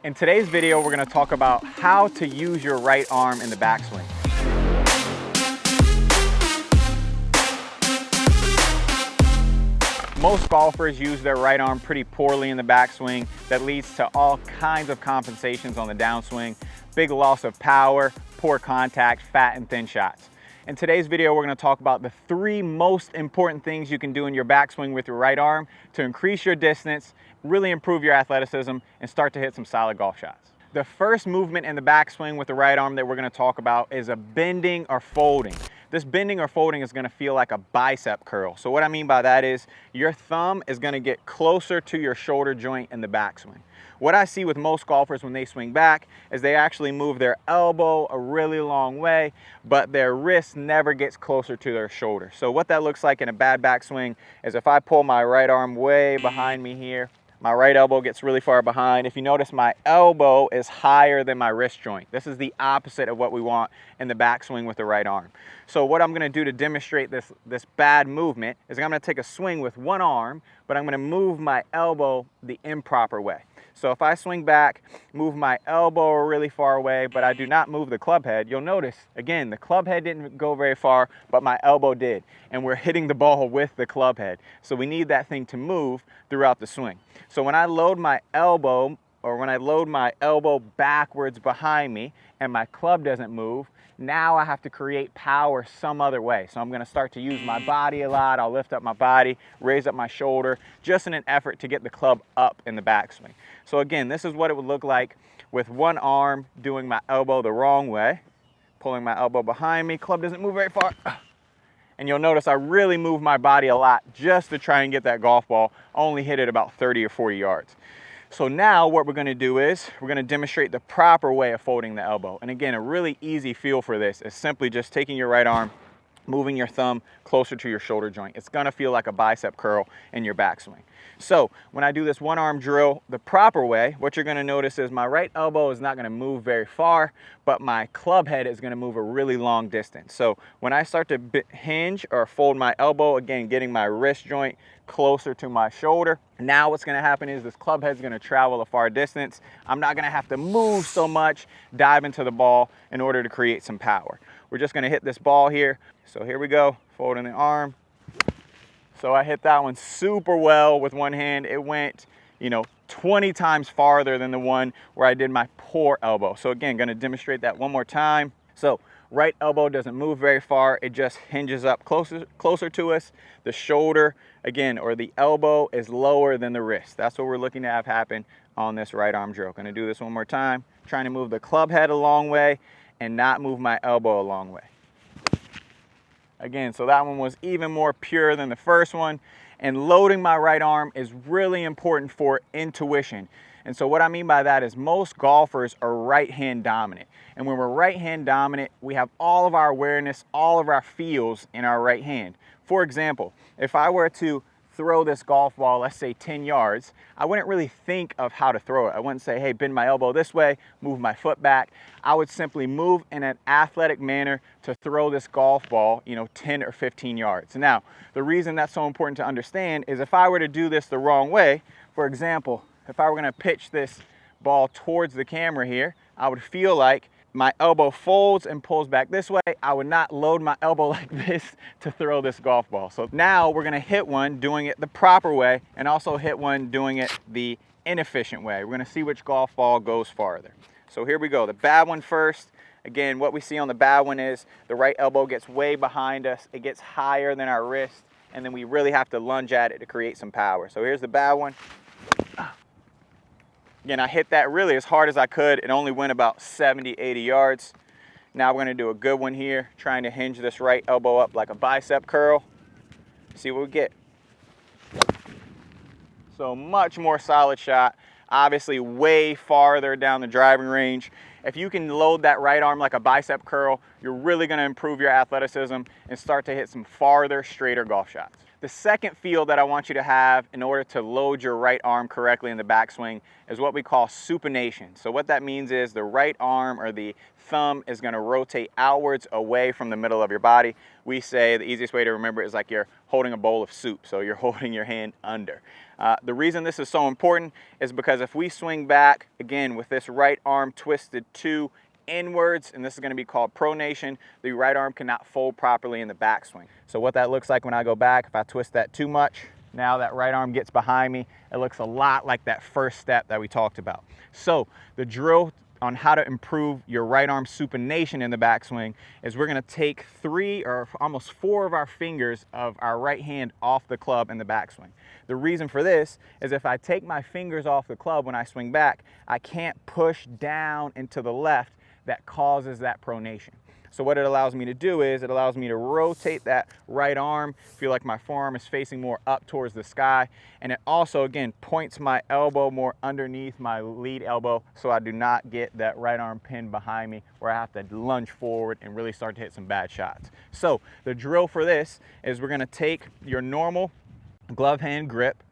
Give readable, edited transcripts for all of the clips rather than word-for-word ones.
In today's video, we're going to talk about how to use your right arm in the backswing. Most golfers use their right arm pretty poorly in the backswing. That leads to all kinds of compensations on the downswing, big loss of power, poor contact, fat and thin shots. In today's video, we're going to talk about the 3 most important things you can do in your backswing with your right arm to increase your distance, really improve your athleticism, and start to hit some solid golf shots. The first movement in the backswing with the right arm that we're going to talk about is a bending or folding. This bending or folding is going to feel like a bicep curl. So what I mean by that is your thumb is going to get closer to your shoulder joint in the backswing. What I see with most golfers when they swing back is they actually move their elbow a really long way, but their wrist never gets closer to their shoulder. So what that looks like in a bad backswing is if I pull my right arm way behind me here, my right elbow gets really far behind. If you notice, my elbow is higher than my wrist joint. This is the opposite of what we want in the backswing with the right arm. So what I'm gonna do to demonstrate this bad movement is I'm gonna take a swing with one arm, but I'm gonna move my elbow the improper way. So if I swing back, move my elbow really far away, but I do not move the club head, you'll notice, again, the club head didn't go very far, but my elbow did. And we're hitting the ball with the club head. So we need that thing to move throughout the swing. So when I load my elbow, or when I load my elbow backwards behind me and my club doesn't move, now I have to create power some other way. So I'm gonna start to use my body a lot. I'll lift up my body, raise up my shoulder, just in an effort to get the club up in the backswing. So again, this is what it would look like with one arm doing my elbow the wrong way, pulling my elbow behind me, club doesn't move very far. And you'll notice I really move my body a lot just to try and get that golf ball, only hit it about 30 or 40 yards. So now what we're gonna do is we're gonna demonstrate the proper way of folding the elbow. And again, a really easy feel for this is simply just taking your right arm, moving your thumb closer to your shoulder joint. It's gonna feel like a bicep curl in your backswing. So when I do this one arm drill the proper way, what you're gonna notice is my right elbow is not gonna move very far, but my club head is gonna move a really long distance. So when I start to hinge or fold my elbow, again, getting my wrist joint closer to my shoulder, now what's gonna happen is this club head's gonna travel a far distance. I'm not gonna have to move so much, dive into the ball in order to create some power. We're just gonna hit this ball here. So here we go, folding the arm. So I hit that one super well with one hand. It went, 20 times farther than the one where I did my poor elbow. So again, gonna demonstrate that one more time. So right elbow doesn't move very far. It just hinges up closer to us. The shoulder, again, or the elbow is lower than the wrist. That's what we're looking to have happen on this right arm drill. Gonna do this one more time. Trying to move the club head a long way and not move my elbow a long way. Again, so that one was even more pure than the first one. And loading my right arm is really important for intuition. And so what I mean by that is most golfers are right hand dominant. And when we're right hand dominant, we have all of our awareness, all of our feels in our right hand. For example, if I were to throw this golf ball, let's say 10 yards, I wouldn't really think of how to throw it. I wouldn't say, hey, bend my elbow this way, move my foot back. I would simply move in an athletic manner to throw this golf ball, 10 or 15 yards. Now, the reason that's so important to understand is if I were to do this the wrong way, for example, if I were gonna pitch this ball towards the camera here, I would feel like my elbow folds and pulls back this way. I would not load my elbow like this to throw this golf ball. So now we're gonna hit one doing it the proper way and also hit one doing it the inefficient way. We're gonna see which golf ball goes farther. So here we go, the bad one first. Again, what we see on the bad one is the right elbow gets way behind us. It gets higher than our wrist, and then we really have to lunge at it to create some power. So here's the bad one. Again, I hit that really as hard as I could. It only went about 70, 80 yards. Now we're gonna do a good one here, trying to hinge this right elbow up like a bicep curl. See what we get. So much more solid shot, obviously way farther down the driving range. If you can load that right arm like a bicep curl, you're really gonna improve your athleticism and start to hit some farther, straighter golf shots. The second feel that I want you to have in order to load your right arm correctly in the backswing is what we call supination. So what that means is the right arm or the thumb is going to rotate outwards away from the middle of your body. We say the easiest way to remember it is like you're holding a bowl of soup, so you're holding your hand under. The reason this is so important is because if we swing back, again, with this right arm twisted to inwards, and this is going to be called pronation, the right arm cannot fold properly in the backswing. So what that looks like when I go back, if I twist that too much, now that right arm gets behind me, it looks a lot like that first step that we talked about. So the drill on how to improve your right arm supination in the backswing is we're going to take 3 or almost 4 of our fingers of our right hand off the club in the backswing. The reason for this is if I take my fingers off the club when I swing back, I can't push down into the left. That causes that pronation. So what it allows me to do is it allows me to rotate that right arm, feel like my forearm is facing more up towards the sky, and it also, again, points my elbow more underneath my lead elbow so I do not get that right arm pinned behind me where I have to lunge forward and really start to hit some bad shots. So the drill for this is we're going to take your normal glove hand grip,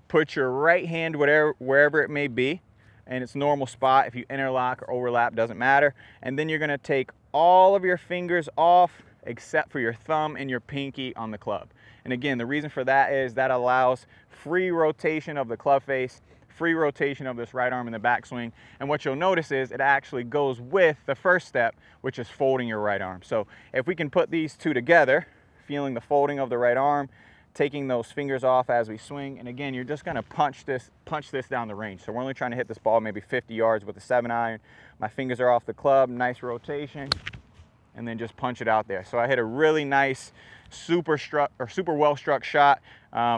put your right hand wherever it may be, in its normal spot. If you interlock or overlap, doesn't matter. And then you're going to take all of your fingers off except for your thumb and your pinky on the club. And again, the reason for that is that allows free rotation of the club face, free rotation of this right arm in the backswing. And what you'll notice is it actually goes with the first step, which is folding your right arm. So if we can put these two together, feeling the folding of the right arm, taking those fingers off as we swing, and again, you're just going to punch this down the range. So we're only trying to hit this ball maybe 50 yards with a 7-iron. My fingers are off the club, nice rotation, and then just punch it out there. So I hit a really nice, super well struck shot,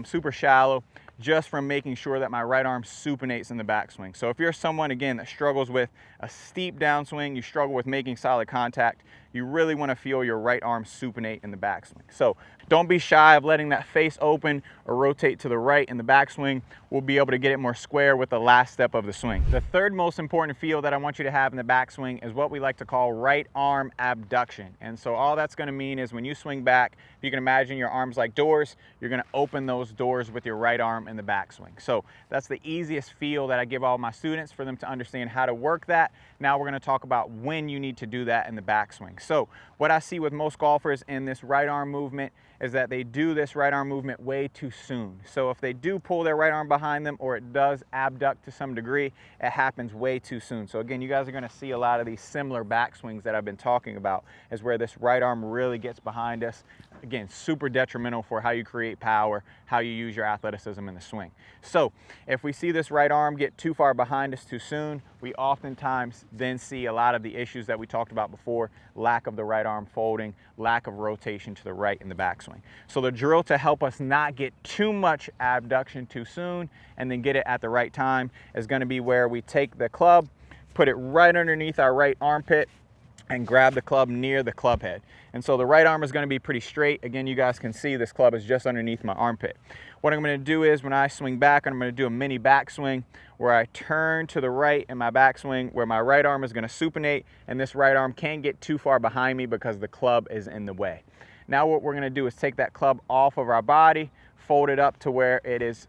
super shallow, just from making sure that my right arm supinates in the backswing. So if you're someone, again, that struggles with a steep downswing, you struggle with making solid contact, you really want to feel your right arm supinate in the backswing. So don't be shy of letting that face open or rotate to the right in the backswing. We'll be able to get it more square with the last step of the swing. The third most important feel that I want you to have in the backswing is what we like to call right arm abduction. And so all that's going to mean is when you swing back, if you can imagine your arms like doors, you're going to open those doors with your right arm in the backswing. So that's the easiest feel that I give all my students for them to understand how to work that. Now we're going to talk about when you need to do that in the backswing. So what I see with most golfers in this right arm movement is that they do this right arm movement way too soon. So if they do pull their right arm behind them or it does abduct to some degree, it happens way too soon. So again, you guys are going to see a lot of these similar backswings that I've been talking about is where this right arm really gets behind us. Again, super detrimental for how you create power, how you use your athleticism in the swing. So if we see this right arm get too far behind us too soon, we oftentimes then see a lot of the issues that we talked about before, lack of the right arm folding, lack of rotation to the right in the backswing. So the drill to help us not get too much abduction too soon and then get it at the right time is going to be where we take the club, put it right underneath our right armpit, and grab the club near the club head. And so the right arm is going to be pretty straight. Again, you guys can see this club is just underneath my armpit. What I'm going to do is when I swing back, I'm going to do a mini backswing where I turn to the right in my backswing where my right arm is going to supinate, and this right arm can't get too far behind me because the club is in the way. Now what we're going to do is take that club off of our body, fold it up to where it is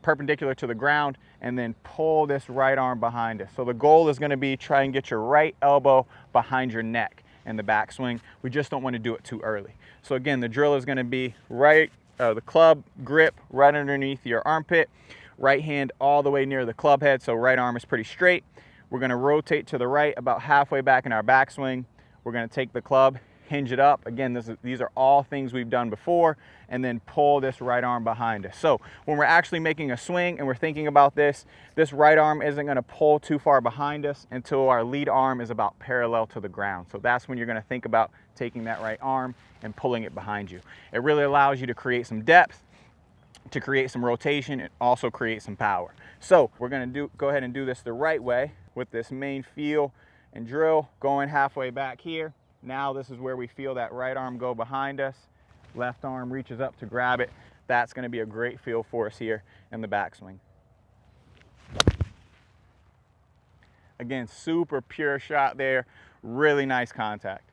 perpendicular to the ground, and then pull this right arm behind us. So the goal is going to be try and get your right elbow behind your neck in the backswing. We just don't want to do it too early. So again, the drill is going to be the club grip right underneath your armpit, right hand all the way near the club head, so right arm is pretty straight. We're going to rotate to the right about halfway back in our backswing. We're going to take the club, hinge it up. Again, these are all things we've done before, and then pull this right arm behind us. So when we're actually making a swing and we're thinking about this right arm isn't going to pull too far behind us until our lead arm is about parallel to the ground. So that's when you're going to think about taking that right arm and pulling it behind you. It really allows you to create some depth, to create some rotation, and also create some power. So we're going to go ahead and do this the right way with this main feel and drill going halfway back here. Now this is where we feel that right arm go behind us. Left arm reaches up to grab it. That's going to be a great feel for us here in the backswing. Again, super pure shot there. Really nice contact.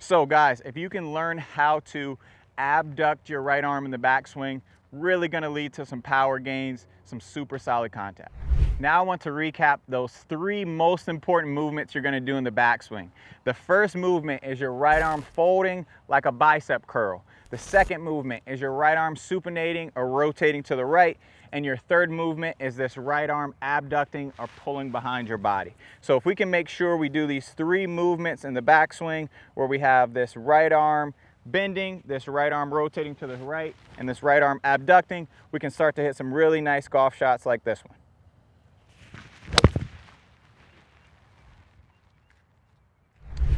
So guys, if you can learn how to abduct your right arm in the backswing, really going to lead to some power gains, some super solid contact. Now I want to recap those 3 most important movements you're gonna do in the backswing. The first movement is your right arm folding like a bicep curl. The second movement is your right arm supinating or rotating to the right. And your third movement is this right arm abducting or pulling behind your body. So if we can make sure we do these 3 movements in the backswing where we have this right arm bending, this right arm rotating to the right, and this right arm abducting, we can start to hit some really nice golf shots like this one.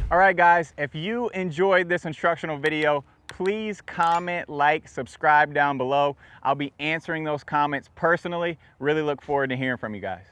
All right, guys, if you enjoyed this instructional video, please comment, like, subscribe down below. I'll be answering those comments personally. Really look forward to hearing from you guys.